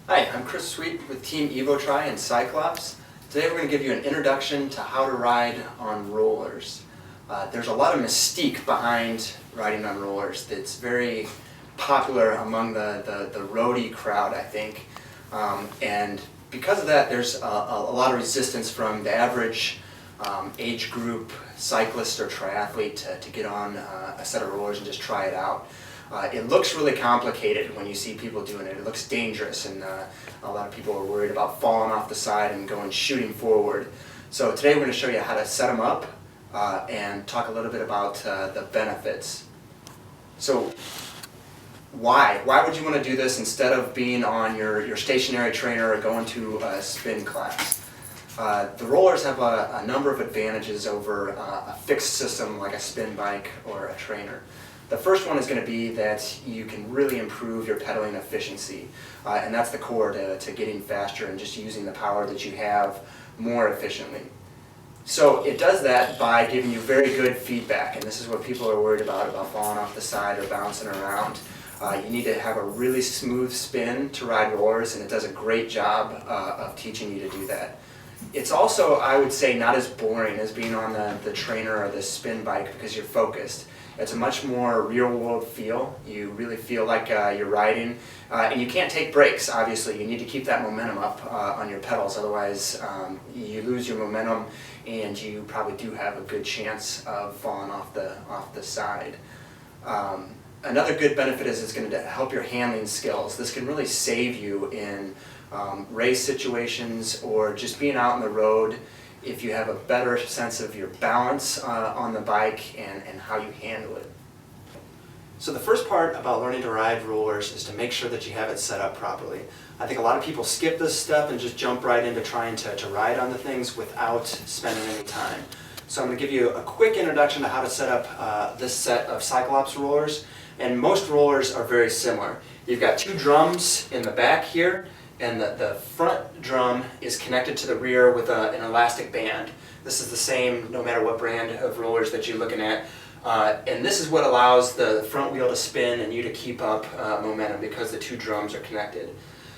Hi, I'm Chris Sweet with Team Evotri and CycleOPS. Today we're going to give you an introduction to how to ride on rollers. There's a lot of mystique behind riding on rollers that's very popular among the roadie crowd, I think. And because of that, there's a lot of resistance from the average age group cyclist or triathlete to get on a set of rollers and just try it out. It looks really complicated when you see people doing it. It looks dangerous, and a lot of people are worried about falling off the side and going shooting forward. So today we're going to show you how to set them up and talk a little bit about the benefits. So why would you want to do this instead of being on your stationary trainer or going to a spin class? The rollers have a number of advantages over a fixed system like a spin bike or a trainer. The first one is going to be that you can really improve your pedaling efficiency, and that's the core to getting faster and just using the power that you have more efficiently. So it does that by giving you very good feedback, and this is what people are worried about falling off the side or bouncing around. You need to have a really smooth spin to ride rollers, and it does a great job of teaching you to do that. It's also, I would say, not as boring as being on the trainer or the spin bike because you're focused. It's a much more real-world feel. You really feel like you're riding, and you can't take breaks, obviously. You need to keep that momentum up on your pedals, otherwise you lose your momentum and you probably do have a good chance of falling off the side. Another good benefit is it's going to help your handling skills. This can really save you in race situations or just being out on the road if you have a better sense of your balance on the bike and how you handle it. So the first part about learning to ride rollers is to make sure that you have it set up properly. I think a lot of people skip this step and just jump right into trying to ride on the things without spending any time. So I'm going to give you a quick introduction to how to set up this set of CycleOPS rollers. And most rollers are very similar. You've got two drums in the back here, and the front drum is connected to the rear with an elastic band. This is the same no matter what brand of rollers that you're looking at. And this is what allows the front wheel to spin and you to keep up momentum because the two drums are connected.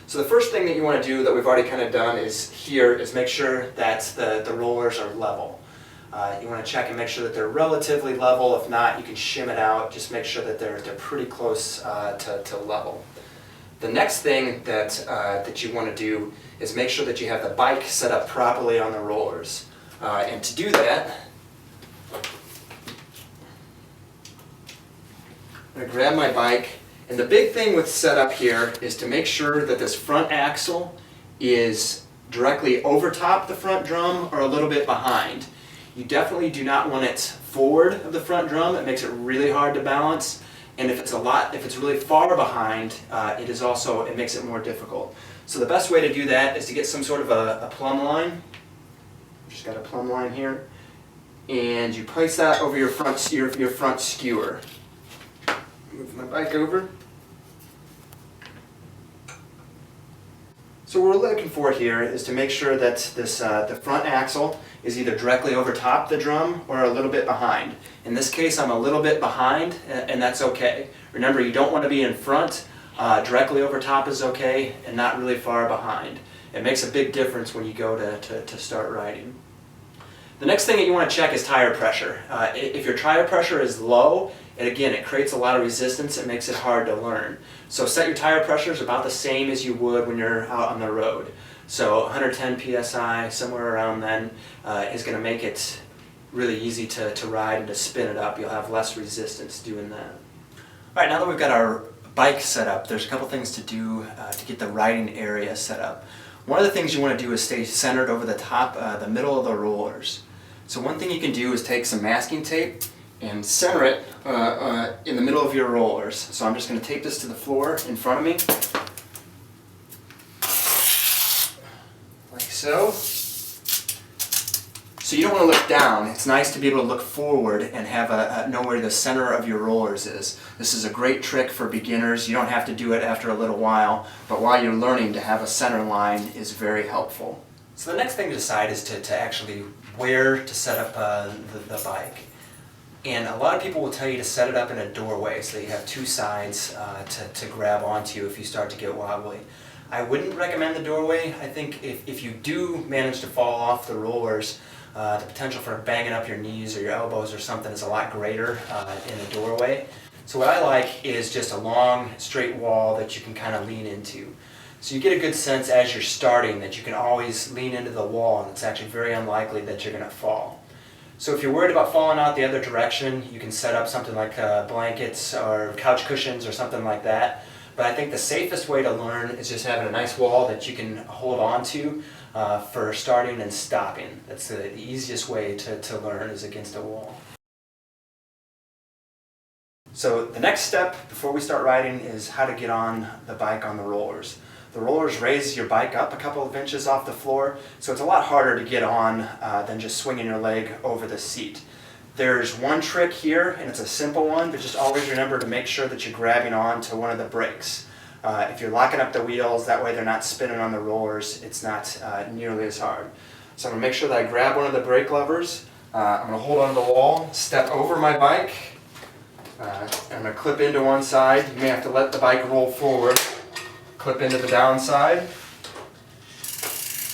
So the first thing that you want to do that we've already kind of done is make sure that the rollers are level. You want to check and make sure that they're relatively level. If not, you can shim it out. Just make sure that they're pretty close to level. The next thing that you want to do is make sure that you have the bike set up properly on the rollers. And to do that, I'm going to grab my bike. And the big thing with setup here is to make sure that this front axle is directly over top the front drum or a little bit behind. You definitely do not want it forward of the front drum. It makes it really hard to balance. And if it's really far behind, it makes it more difficult. So the best way to do that is to get some sort of a plumb line. Just got a plumb line here, and you place that over your front skewer. Move my bike over. So what we're looking for here is to make sure that the front axle is either directly over top the drum or a little bit behind. In this case, I'm a little bit behind, and that's okay. Remember, you don't want to be in front. Directly over top is okay, and not really far behind. It makes a big difference when you go to start riding. The next thing that you want to check is tire pressure. If your tire pressure is low, and again, it creates a lot of resistance. It makes it hard to learn. So set your tire pressures about the same as you would when you're out on the road. So 110 psi, somewhere around then, is going to make it really easy to ride and to spin it up. You'll have less resistance doing that. All right, now that we've got our bike set up, there's a couple things to do to get the riding area set up. One of the things you want to do is stay centered over the top, the middle of the rollers. So one thing you can do is take some masking tape and center it in the middle of your rollers. So I'm just going to tape this to the floor in front of me, like so. So you don't want to look down. It's nice to be able to look forward and have know where the center of your rollers is. This is a great trick for beginners. You don't have to do it after a little while, but while you're learning, to have a center line is very helpful. So the next thing to decide is to actually where to set up the bike. And a lot of people will tell you to set it up in a doorway so that you have two sides to grab onto if you start to get wobbly. I wouldn't recommend the doorway. I think if you do manage to fall off the rollers, the potential for banging up your knees or your elbows or something is a lot greater in the doorway. So what I like is just a long, straight wall that you can kind of lean into. So you get a good sense as you're starting that you can always lean into the wall, and it's actually very unlikely that you're going to fall. So if you're worried about falling out the other direction, you can set up something like blankets or couch cushions or something like that. But I think the safest way to learn is just having a nice wall that you can hold on to for starting and stopping. That's the easiest way to learn, is against a wall. So the next step before we start riding is how to get on the bike on the rollers. The rollers raise your bike up a couple of inches off the floor, so it's a lot harder to get on than just swinging your leg over the seat. There's one trick here, and it's a simple one, but just always remember to make sure that you're grabbing on to one of the brakes. If you're locking up the wheels, that way they're not spinning on the rollers, it's not nearly as hard. So I'm going to make sure that I grab one of the brake levers. I'm going to hold onto the wall, step over my bike, and I'm going to clip into one side. You may have to let the bike roll forward. Clip into the downside,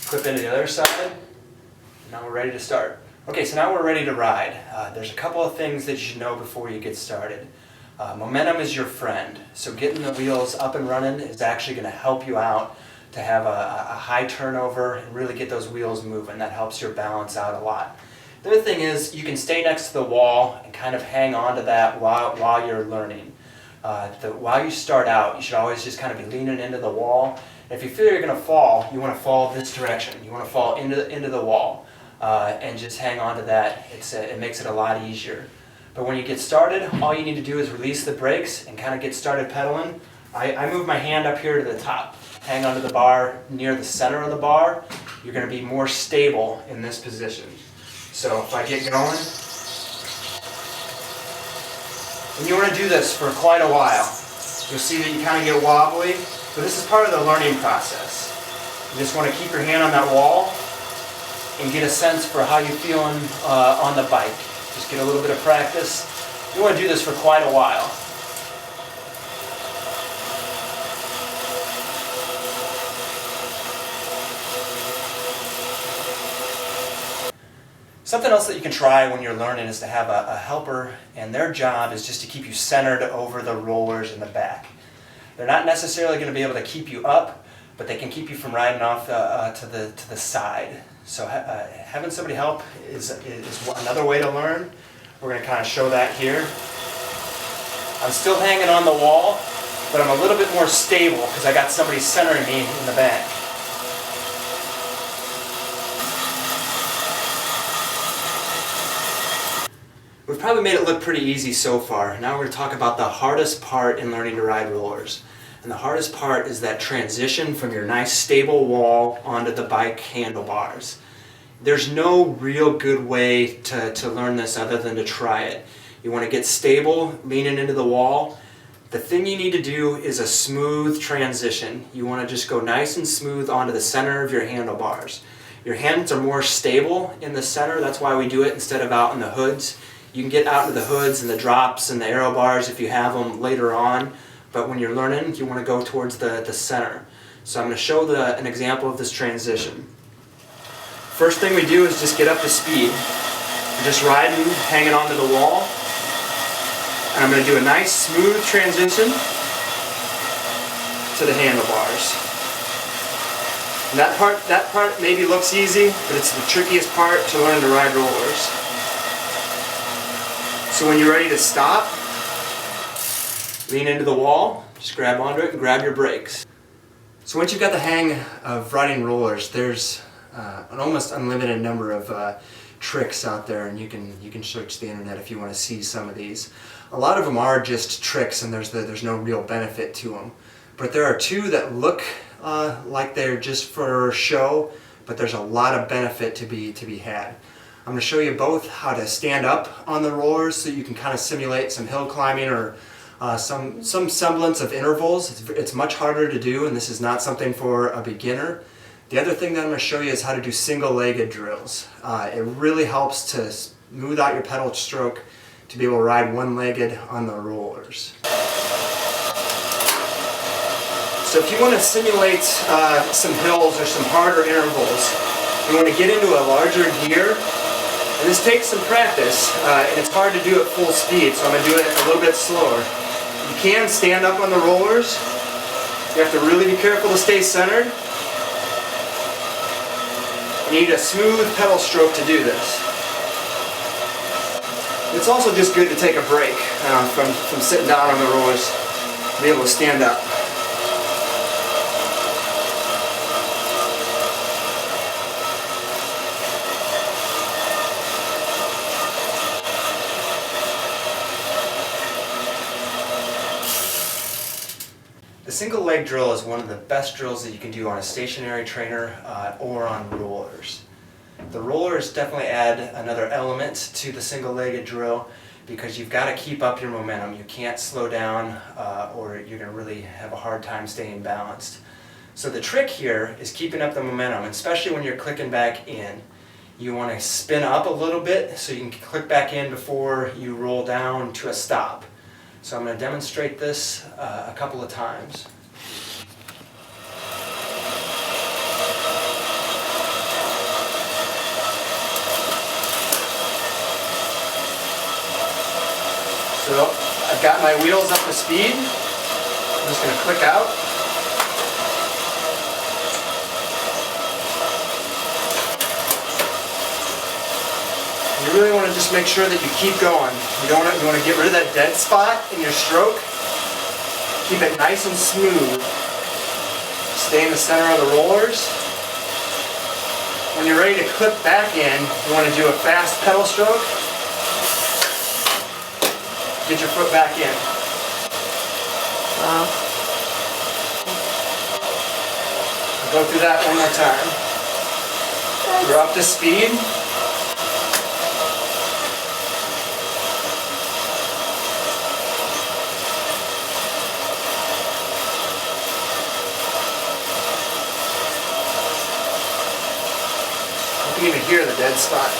clip into the other side. Now we're ready to start. Okay, so now we're ready to ride. There's a couple of things that you should know before you get started. Momentum is your friend, so getting the wheels up and running is actually going to help you out to have a high turnover and really get those wheels moving. That helps your balance out a lot. The other thing is you can stay next to the wall and kind of hang on to that while you're learning. While you start out, you should always just kind of be leaning into the wall. And if you feel you're going to fall, you want to fall this direction. You want to fall into the wall and just hang on to that. It makes it a lot easier. But when you get started, all you need to do is release the brakes and kind of get started pedaling. I move my hand up here to the top, hang onto the bar near the center of the bar. You're going to be more stable in this position. So if I get going, and you want to do this for quite a while. You'll see that you kind of get wobbly, but this is part of the learning process. You just want to keep your hand on that wall and get a sense for how you're feeling on the bike. Just get a little bit of practice. You want to do this for quite a while. Something else that you can try when you're learning is to have a helper, and their job is just to keep you centered over the rollers in the back. They're not necessarily going to be able to keep you up, but they can keep you from riding off to the side. So having somebody help is another way to learn. We're going to kind of show that here. I'm still hanging on the wall, but I'm a little bit more stable because I got somebody centering me in the back. We've probably made it look pretty easy so far. Now we're going to talk about the hardest part in learning to ride rollers. And the hardest part is that transition from your nice stable wall onto the bike handlebars. There's no real good way to learn this other than to try it. You want to get stable, leaning into the wall. The thing you need to do is a smooth transition. You want to just go nice and smooth onto the center of your handlebars. Your hands are more stable in the center, that's why we do it instead of out in the hoods. You can get out into the hoods and the drops and the aero bars if you have them later on, but when you're learning, you want to go towards the center. So I'm going to show an example of this transition. First thing we do is just get up to speed. We're just riding, hanging onto the wall, and I'm going to do a nice smooth transition to the handlebars. And that part maybe looks easy, but it's the trickiest part to learn to ride rollers. So when you're ready to stop, lean into the wall, just grab onto it and grab your brakes. So once you've got the hang of riding rollers, there's an almost unlimited number of tricks out there, and you can search the internet if you want to see some of these. A lot of them are just tricks, and there's no real benefit to them. But there are two that look like they're just for show, but there's a lot of benefit to be had. I'm going to show you both how to stand up on the rollers so you can kind of simulate some hill climbing or some semblance of intervals. It's much harder to do, and this is not something for a beginner. The other thing that I'm going to show you is how to do single-legged drills. It really helps to smooth out your pedal stroke to be able to ride one-legged on the rollers. So if you want to simulate some hills or some harder intervals, you want to get into a larger gear. And this takes some practice, and it's hard to do at full speed, so I'm going to do it a little bit slower. You can stand up on the rollers. You have to really be careful to stay centered. You need a smooth pedal stroke to do this. It's also just good to take a break from sitting down on the rollers and be able to stand up. The single leg drill is one of the best drills that you can do on a stationary trainer or on rollers. The rollers definitely add another element to the single-legged drill because you've got to keep up your momentum. You can't slow down or you're going to really have a hard time staying balanced. So the trick here is keeping up the momentum, especially when you're clicking back in. You want to spin up a little bit so you can click back in before you roll down to a stop. So I'm going to demonstrate this a couple of times. So I've got my wheels up to speed. I'm just going to click out. You really want to just make sure that you keep going. You want to get rid of that dead spot in your stroke. Keep it nice and smooth. Stay in the center of the rollers. When you're ready to clip back in, you want to do a fast pedal stroke. Get your foot back in. Wow. Go through that one more time. We're up to speed. You can even hear the dead spot.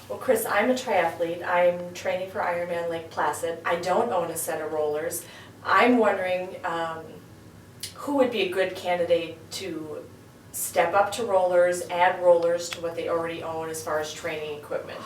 Well, Chris, I'm a triathlete. I'm training for Ironman Lake Placid. I don't own a set of rollers. I'm wondering who would be a good candidate to step up to rollers, add rollers to what they already own as far as training equipment.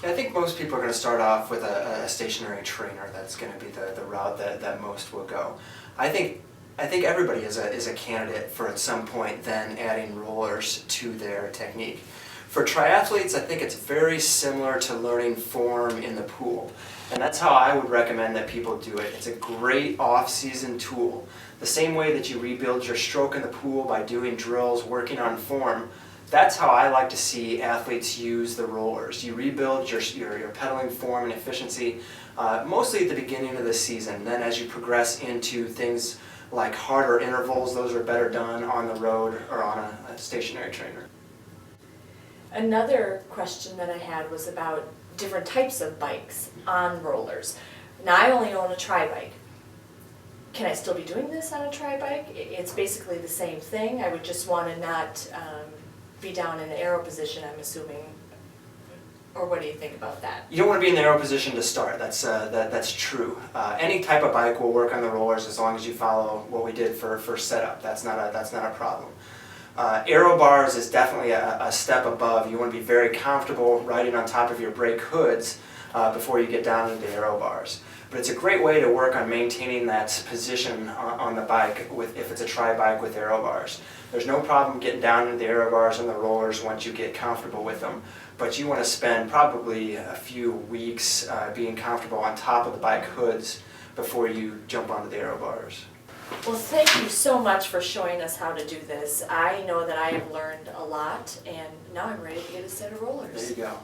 I think most people are going to start off with a stationary trainer. That's going to be the route that most will go. I think everybody is a candidate for at some point then adding rollers to their technique. For triathletes, I think it's very similar to learning form in the pool. And that's how I would recommend that people do it. It's a great off-season tool. The same way that you rebuild your stroke in the pool by doing drills, working on form, that's how I like to see athletes use the rollers. You rebuild your pedaling form and efficiency mostly at the beginning of the season. Then as you progress into things like harder intervals, those are better done on the road or on a stationary trainer. Another question that I had was about different types of bikes on rollers. Now I only own a tri-bike. Can I still be doing this on a tri-bike? It's basically the same thing. I would just want to not be down in the aero position, I'm assuming. Or what do you think about that? You don't want to be in the aero position to start. That's true. Any type of bike will work on the rollers as long as you follow what we did for setup. That's not a problem. Aero bars is definitely a step above. You want to be very comfortable riding on top of your brake hoods before you get down into aero bars. But it's a great way to work on maintaining that position on the bike if it's a tri-bike with aero bars. There's no problem getting down into the aero bars and the rollers once you get comfortable with them. But you want to spend probably a few weeks being comfortable on top of the bike hoods before you jump onto the aero bars. Well, thank you so much for showing us how to do this. I know that I have learned a lot, and now I'm ready to get a set of rollers. There you go.